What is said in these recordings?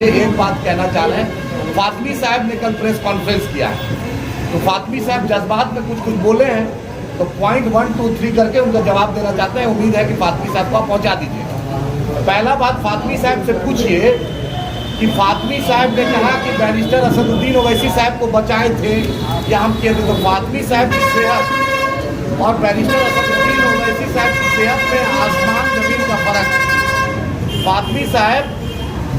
एक बात कहना चाह रहे हैं, फातमी साहब ने कल प्रेस कॉन्फ्रेंस किया है, तो फातमी साहब जज्बात में कुछ बोले हैं, तो पॉइंट 1, 2, 3 करके उनका जवाब देना चाहते हैं। उम्मीद है कि फातमी साहब को आप पहुंचा दीजिए। पहला बात, फातमी साहब से पूछिए कि फातमी साहब ने कहा कि बैरिस्टर असदुद्दीन ओवैसी साहब को बचाए थे या हम किए थे, तो फातमी साहब की सेहत और बैरिस्टर असदुद्दीन ओवैसी साहब की सेहत में आसमान जमीन का फर्क है। फातमी साहब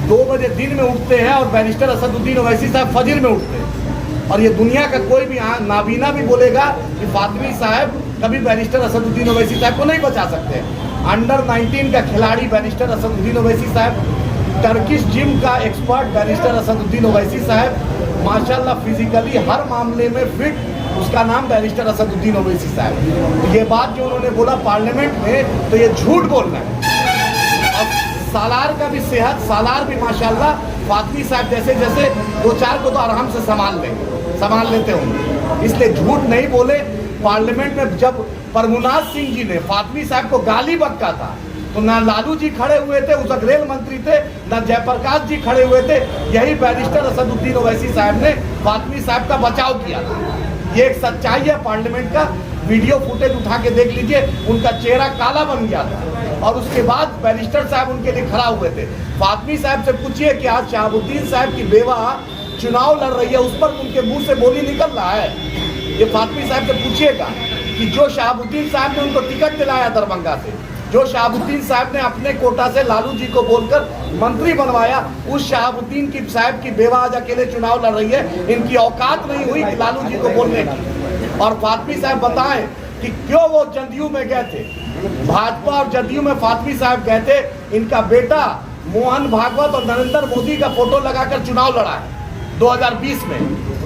2 बजे दिन में उठते हैं और बैरिस्टर असदुद्दीन ओवैसी साहब फजर में उठते हैं, और ये दुनिया का कोई भी नाबीना भी बोलेगा कि फातमी साहब कभी बैरिस्टर असदुद्दीन ओवैसी साहब को नहीं बचा सकते। अंडर 19 का खिलाड़ी बैरिस्टर असदुद्दीन ओवैसी साहब, टर्किश जिम का एक्सपर्ट बैरिस्टर असदुद्दीन ओवैसी साहब, माशाल्लाह फिजिकली हर मामले में फिट, उसका नाम बैरिस्टर असदुद्दीन ओवैसी साहब। तो ये बात जो उन्होंने बोला पार्लियामेंट में, तो ये झूठ बोलना है। अब सालार का भी सेहत, सालार भी माशाल्लाह फातमी साहब जैसे 2-4 को तो आराम से संभाल लेते होंगे, इसलिए झूठ नहीं बोले। पार्लियामेंट में जब प्रभुनाथ सिंह जी ने फातमी साहब को गाली बक्का था, तो ना लालू जी खड़े हुए थे, उस रेल मंत्री थे, ना जयप्रकाश जी खड़े हुए थे, यही बैरिस्टर असदुद्दीन ओवैसी साहब ने फातमी साहब का बचाव किया था। ये एक सच्चाई है पार्लियामेंट का, वीडियो फुटेज उठा के देख लीजिए, उनका चेहरा काला बन गया था और उसके बाद बैरिस्टर साहब उनके लिए खड़ा हुए थे। फातमी साहब से पूछिए कि आज शहाबुद्दीन साहब की बेवा चुनाव लड़ रही है, उस पर उनके मुंह से बोली निकल रहा है। ये फातमी साहब से पूछिएगा कि जो शहाबुद्दीन साहब ने उनको टिकट दिलाया दरभंगा से, जो शहाबुद्दीन साहब ने अपने कोटा से लालू जी को बोलकर मंत्री बनवाया, उस शहाबुद्दीन की साहब की बेवा आज अकेले चुनाव लड़ रही है। इनकी औकात नहीं हुई कि लालू जी को बोलने की। और फातमी साहब बताएं कि क्यों वो जदयू में गए थे, भाजपा और जदयू में फातमी साहब गए थे। इनका बेटा मोहन भागवत और नरेंद्र मोदी का फोटो लगाकर चुनाव लड़ा है 2020 में,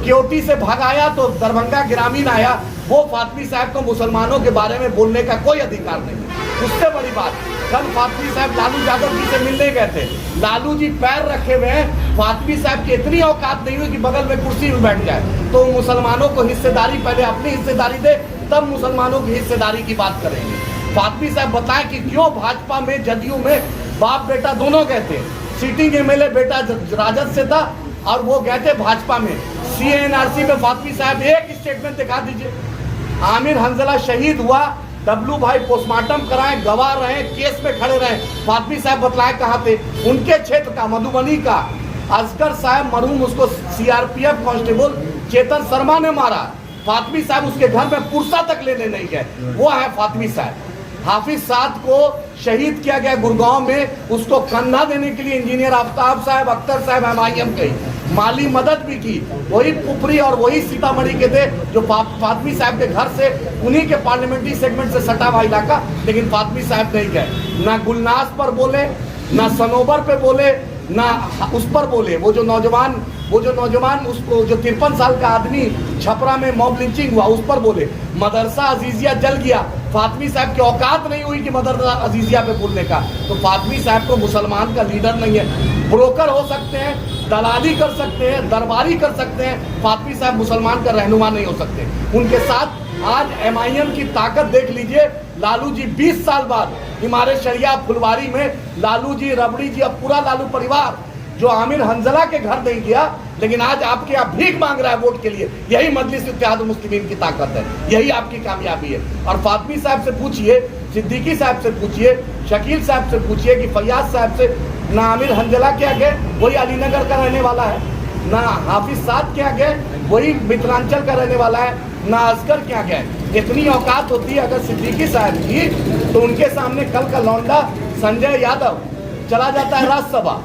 केवटी से भगाया तो दरभंगा ग्रामीण आया। वो फातमी साहब को मुसलमानों के बारे में बोलने का कोई अधिकार नहीं। उससे बड़ी बात, कल फातमी साहब लालू यादव जी से मिलने गए थे, लालू जी पैर रखे हुए हैं, फातमी साहब की इतनी औकात नहीं हुई कि बगल में कुर्सी में बैठ जाए। तो मुसलमानों को हिस्सेदारी, पहले अपनी हिस्सेदारी दे, तब मुसलमानों की हिस्सेदारी की बात करेंगे। फातमी साहब बताएं कि क्यों भाजपा में जदयू में बाप बेटा दोनों गए थे। सिटिंग एमएलए बेटा राजद से था और वो गए थे भाजपा में। CNRC में फातमी साहब एक स्टेटमेंट दिखा दीजिए। आमिर हंजला शहीद हुआ, डब्लू भाई पोस्टमार्टम कराए, गवाह रहे, केस में खड़े रहे, फातमी साहब बतलाए कहाँ थे। उनके क्षेत्र का, मधुबनी का असगर साहब मरहूम, उसको CRPF कांस्टेबल चेतन शर्मा ने मारा, फातमी साहब उसके घर में पुरसा तक लेने नहीं गए, वो है फातमी साहब। हाफिज साद को शहीद किया गया गुड़गांव में, उसको कंधा देने के लिए इंजीनियर आफ्ताब साहब, अख्तर साहब MIM के माली मदद भी की, वही पुपरी और वही सीतामढ़ी के थे जो फातमी साहब के घर से, उन्हीं के पार्लियामेंट्री सेगमेंट से सटा हुआ इलाका, लेकिन फातमी साहब नहीं गए। ना गुलनाज पर बोले, ना सनोबर पे बोले, ना उस पर बोले। वो जो नौजवान उसको, जो 53 साल का आदमी छपरा में मॉब लिंचिंग हुआ, उस पर बोले। मदरसा अजीजिया जल गया, फातमी साहब की औकात नहीं हुई कि मदरसा अजीजिया पे बोलने का। तो फातमी साहब को मुसलमान का लीडर नहीं है। ब्रोकर हो सकते हैं, दलाली कर सकते हैं, दरबारी कर सकते हैं, फातमी साहब मुसलमान का रहनुमा नहीं हो सकते। उनके साथ आज MIM की ताकत देख लीजिए। लालू जी 20 साल बाद इमारत शरिया फुलवारी में लालू जी, रबड़ी जी, अब पूरा लालू परिवार जो आमिर हंजला के घर नहीं गया, लेकिन आज आपके यहाँ भीख मांग रहा है वोट के लिए। यही मजलिस इत्तेहाद मुस्लिमीन की ताकत है, यही आपकी कामयाबी है। और फातमी साहब से पूछिए, सिद्दीकी साहब से पूछिए, शकील साहब से पूछिए कि फैयाज साहब से, ना आमिर हंजला क्या गए, वही अलीनगर का रहने वाला है, ना हाफिज साद क्या गए, वही मिथिलांचल का रहने वाला है, ना असगर क्या गए। इतनी औकात होती है अगर सिद्दीकी साहब की, तो उनके सामने कल का लौंडा संजय यादव चला जाता है राज्यसभा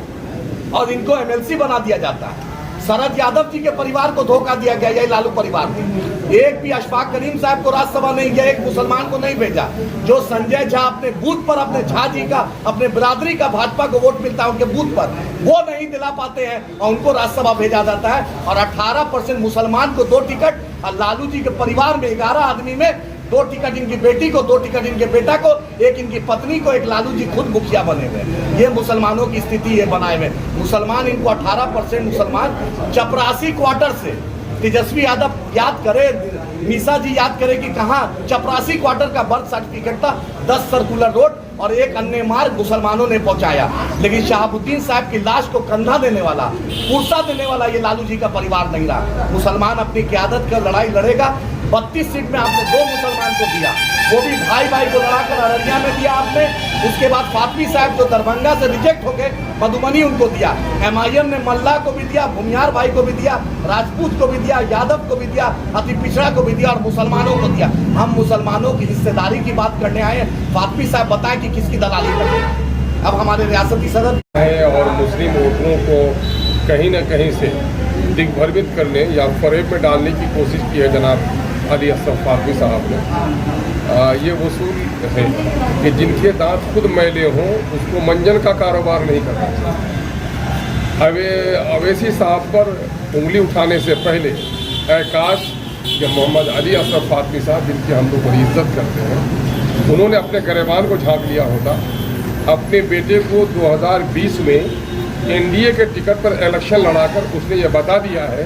और इनको MLC बना दिया जाता है। शरद यादव जी के परिवार को धोखा दिया गया, यही लालू परिवार ने। एक भी अशफाक करीम साहब को राज्यसभा नहीं गया, एक मुसलमान को नहीं भेजा। जो संजय झा अपने बूथ पर, अपने झा जी का, अपने बिरादरी का भाजपा को वोट मिलता है उनके बूथ पर, वो नहीं दिला पाते हैं और उनको राज्यसभा भेजा जाता है। और 18% मुसलमान को 2 टिकट, और लालू जी के परिवार में 11 आदमी में 2 टिकट इनकी बेटी को, 2 टिकट इनके बेटा को, एक इनकी पत्नी को, एक लालू जी खुद मुखिया बने हुए। ये मुसलमानों की स्थिति है बनाए हुए। मुसलमान इनको 18% मुसलमान, चपरासी क्वार्टर से तेजस्वी यादव याद करे मीसा जी याद करें कि कहाँ चपरासी क्वार्टर का बर्थ सर्टिफिकेट था, 10 सर्कुलर रोड और एक अन्य मार्ग मुसलमानों ने पहुंचाया। लेकिन शहाबुद्दीन साहब की लाश को कंधा देने वाला, पुरसा देने वाला ये लालू जी का परिवार नहीं रहा। मुसलमान अपनी क़यादत का लड़ाई लड़ेगा। 32 सीट में आपने 2 मुसलमान को दिया, वो भी भाई भाई को लड़ाकर अररिया में दिया आपने। उसके बाद फातमी साहब जो दरभंगा से रिजेक्ट हो गए, मधुबनी उनको दिया। MIM ने मल्ला को भी दिया, भूमियार भाई को भी दिया, राजपूत को भी दिया, यादव को भी दिया, अति पिछड़ा को भी दिया और मुसलमानों को दिया। हम मुसलमानों की हिस्सेदारी की बात करने आए हैं। फातमी साहब बताएं कि किसकी दलाली करते हैं। अब हमारे रियासती सदर और मुस्लिम वोटरों को कहीं न कहीं से दिग्भ्रमित करने या फरेब में डालने की कोशिश की है जनाब अली असरफ फातमी साहब ने। ये वसूल है कि जिनके दांत खुद मैले हों उसको मंजन का कारोबार नहीं करना चाहिए। अवैसी साहब पर उंगली उठाने से पहले काश कि मोहम्मद अली असरफ फातमी साहब, जिनकी हम लोग बड़ी इज्जत करते हैं, उन्होंने अपने गरेबान को झाँक लिया होता। अपने बेटे को 2020 में NDA के टिकट पर इलेक्शन लड़ाकर उसने ये बता दिया है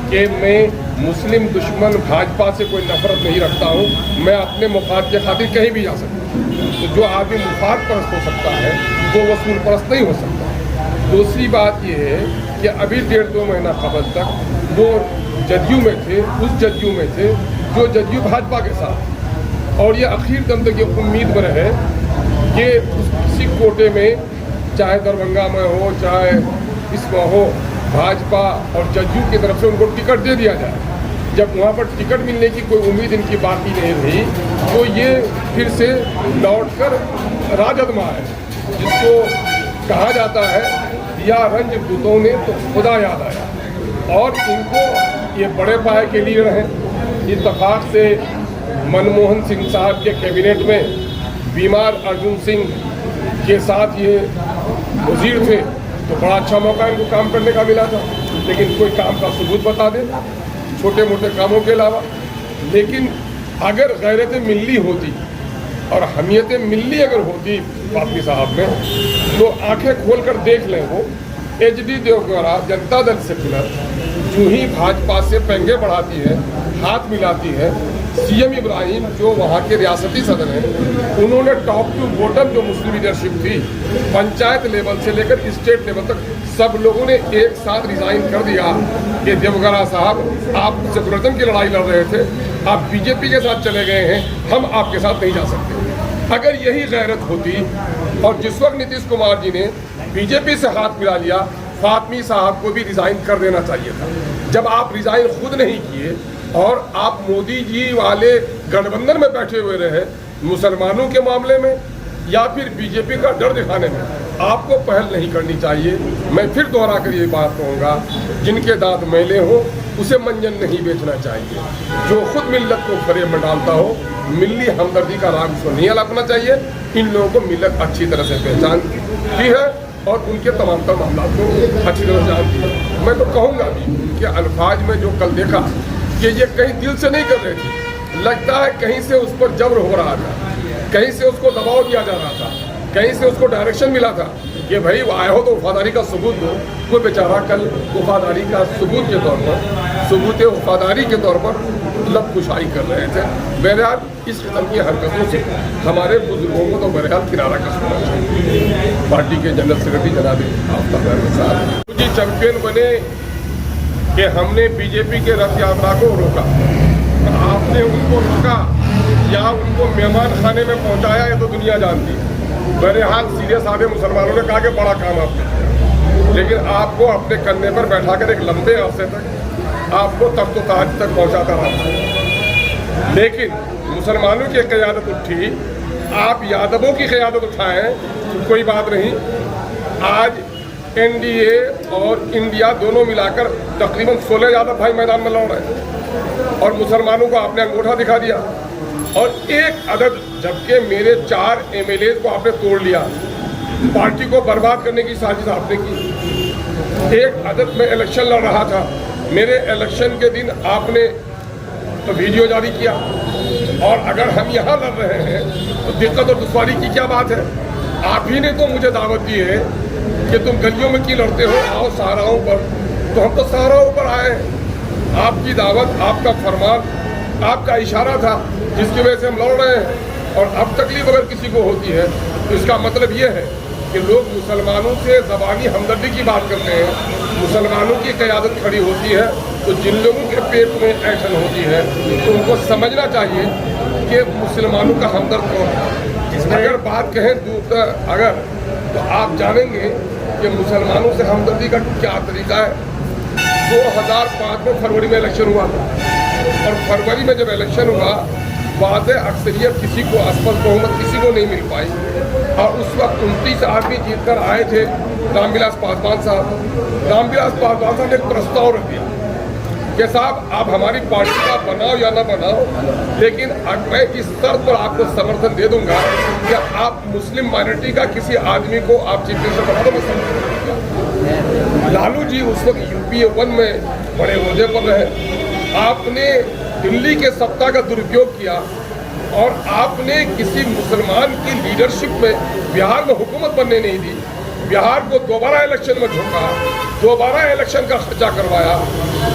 कि मैं मुस्लिम दुश्मन भाजपा से कोई नफरत नहीं रखता हूँ, मैं अपने मुफाद के खातिर कहीं भी जा सकता हूँ। तो जो आदमी मुफाद परस्त हो सकता है वो वसूल परस्त नहीं हो सकता। दूसरी बात ये है कि अभी 1.5-2 महीना कबल तक वो जदयू में थे, उस जदयू में थे जो जदयू भाजपा के साथ, और ये आखिर दम तक ये उम्मीद में रहे कि किसी कोटे में, चाहे दरभंगा में हो चाहे इसमें हो, भाजपा और जदयू की तरफ से उनको टिकट दे दिया जाए। जब वहाँ पर टिकट मिलने की कोई उम्मीद इनकी बाकी नहीं रही तो ये फिर से लौटकर राजद में आए, जिसको कहा जाता है या रंज दूतों ने तो खुदा याद आया। और इनको ये बड़े पाए के लिए हैं। इत्तेफाक से मनमोहन सिंह साहब के कैबिनेट में बीमार अर्जुन सिंह के साथ ये वजीर थे तो बड़ा अच्छा मौका इनको काम करने का मिला था, लेकिन कोई काम का सबूत बता दे छोटे मोटे कामों के अलावा। लेकिन अगर गैरत मिल्ली होती और हमियत मिल्ली अगर होती फातमी साहब में, तो आंखें खोल कर देख लें। वो HD देवगौड़ा जनता दल सेक्युलर जो ही भाजपा से पंगे बढ़ाती है, हाथ मिलाती है, CM इब्राहिम जो वहाँ के रियासती सदर हैं, उन्होंने टॉप टू बॉटम जो मुस्लिम लीडरशिप थी, पंचायत लेवल से लेकर स्टेट लेवल तक, सब लोगों ने एक साथ रिजाइन कर दिया कि देवगौड़ा साहब आप सेकुलरिज्म की लड़ाई लड़ रहे थे, आप BJP के साथ चले गए हैं, हम आपके साथ नहीं जा सकते। अगर यही गैरत होती, और जिस वक्त नीतीश कुमार जी ने BJP से हाथ मिला लिया, फातमी साहब को भी रिजाइन कर देना चाहिए था। जब आप रिजाइन खुद नहीं किए और आप मोदी जी वाले गठबंधन में बैठे हुए रहे, मुसलमानों के मामले में या फिर BJP का डर दिखाने में, आपको पहल नहीं करनी चाहिए। मैं फिर दोहरा कर ये बात कहूँगा, जिनके दांत मैले हों उसे मंजन नहीं बेचना चाहिए। जो खुद मिल्लत को फरेब में डालता हो, मिल्ली हमदर्दी का राग उसको नहीं अलापना चाहिए। इन लोगों को मिल्लत अच्छी तरह से पहचानती है और उनके तमाम मामला को अच्छी तरह जानती है। मैं तो कहूँगा भी कि अल्फाज में जो कल देखा कि ये कहीं दिल से नहीं कर रहे थे, लगता है कहीं से उस पर जबर हो रहा था, कहीं से उसको दबाव दिया जा रहा था, कहीं से उसको डायरेक्शन मिला था कि भाई आए हो तो वफादारी का सबूत दो। कोई बेचारा कल वफादारी का सबूत के तौर पर, सबूत वफादारी के तौर पर लबकुशाई कर रहे थे। बहरहाल इस किस्म की हरकतों से हमारे बुजुर्गों को तो बहरहाल किनारा कसना चाहिए। पार्टी के जनरल सेक्रेटरी जनाब आफ्ताब अहमद साहब जी चैंपियन बने कि हमने BJP के रथ यात्रा को रोका, आपने उनको रोका या उनको मेहमान खाने में पहुंचाया, ये तो दुनिया जानती है। बहरहाल सीधे साधे मुसलमानों ने कहा कि बड़ा काम आपने किया, लेकिन आपको अपने कंधे पर बैठाकर एक लंबे अरसे तक आपको तख्त ताज तक पहुंचाता रहा। लेकिन मुसलमानों की क़यादत उठी, आप यादवों की क़यादत उठाएं, कोई बात नहीं। आज NDA और इंडिया दोनों मिलाकर तकरीबन 16 यादव भाई मैदान में लड़ रहे हैं और मुसलमानों को आपने अंगूठा दिखा दिया। और एक अदद, जबकि मेरे 4 MLAs को आपने तोड़ लिया, पार्टी को बर्बाद करने की साजिश आपने की। एक अदद में इलेक्शन लड़ रहा था, मेरे इलेक्शन के दिन आपने तो वीडियो जारी किया। और अगर हम यहाँ लड़ रहे हैं तो दिक्कत और दुश्वारी की क्या बात है? आप ही ने तो मुझे दावत दी है कि तुम गलियों में क्यों लड़ते हो, आओ सहाराओं पर। तो हम तो सहाराओं पर आए हैं। आपकी दावत, आपका फरमान आपका इशारा था जिसकी वजह से हम लड़ रहे हैं। और अब तकलीफ अगर किसी को होती है तो इसका मतलब ये है कि लोग मुसलमानों से ज़बानी हमदर्दी की बात करते हैं, मुसलमानों की क़यादत खड़ी होती है तो जिन लोगों के पेट में ऐंठन होती है तो उनको समझना चाहिए कि मुसलमानों का हमदर्द कौन है। अगर बात कहें अगर तो आप जानेंगे कि मुसलमानों से हमदर्दी का क्या तरीका है। 2005 में फरवरी में इलेक्शन हुआ और फरवरी में जब इलेक्शन हुआ वाज़े अक्सरियत किसी को स्पष्ट बहुमत किसी को नहीं मिल पाई और उस वक्त 29 आदमी जीत कर आए थे रामविलास पासवान साहब। रामविलास पासवान साहब ने एक प्रस्ताव रख दिया कि साहब आप हमारी पार्टी का बनाओ या ना बनाओ, लेकिन मैं इस शर्त पर आपको समर्थन दे दूंगा कि आप मुस्लिम माइनॉरिटी का किसी आदमी को आप चीफ मिनिस्टर बना दो, मैं समर्थन दूंगा। लालू जी उस वक्त UPA 1 में बड़े ओहदे पर रहे। आपने दिल्ली के सत्ता का दुरुपयोग किया और आपने किसी मुसलमान की लीडरशिप में बिहार में हुकूमत बनने नहीं दी। बिहार को दोबारा इलेक्शन में झोंका, दोबारा इलेक्शन का खर्चा करवाया।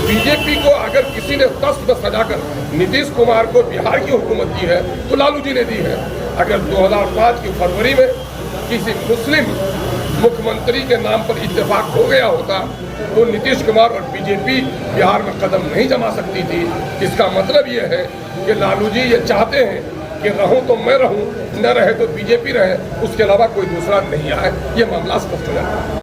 बीजेपी को अगर किसी ने तख्त में सजाकर नीतीश कुमार को बिहार की हुकूमत दी है तो लालू जी ने दी है। अगर 2005 की फरवरी में किसी मुस्लिम मुख्यमंत्री के नाम पर इत्तेफाक हो गया होता तो नीतीश कुमार और बीजेपी बिहार में कदम नहीं जमा सकती थी। इसका मतलब ये है कि लालू जी ये चाहते हैं कि रहूं तो मैं रहूं, न रहे तो बीजेपी रहे, उसके अलावा कोई दूसरा नहीं आए। ये मामला स्पष्ट हो जाता है।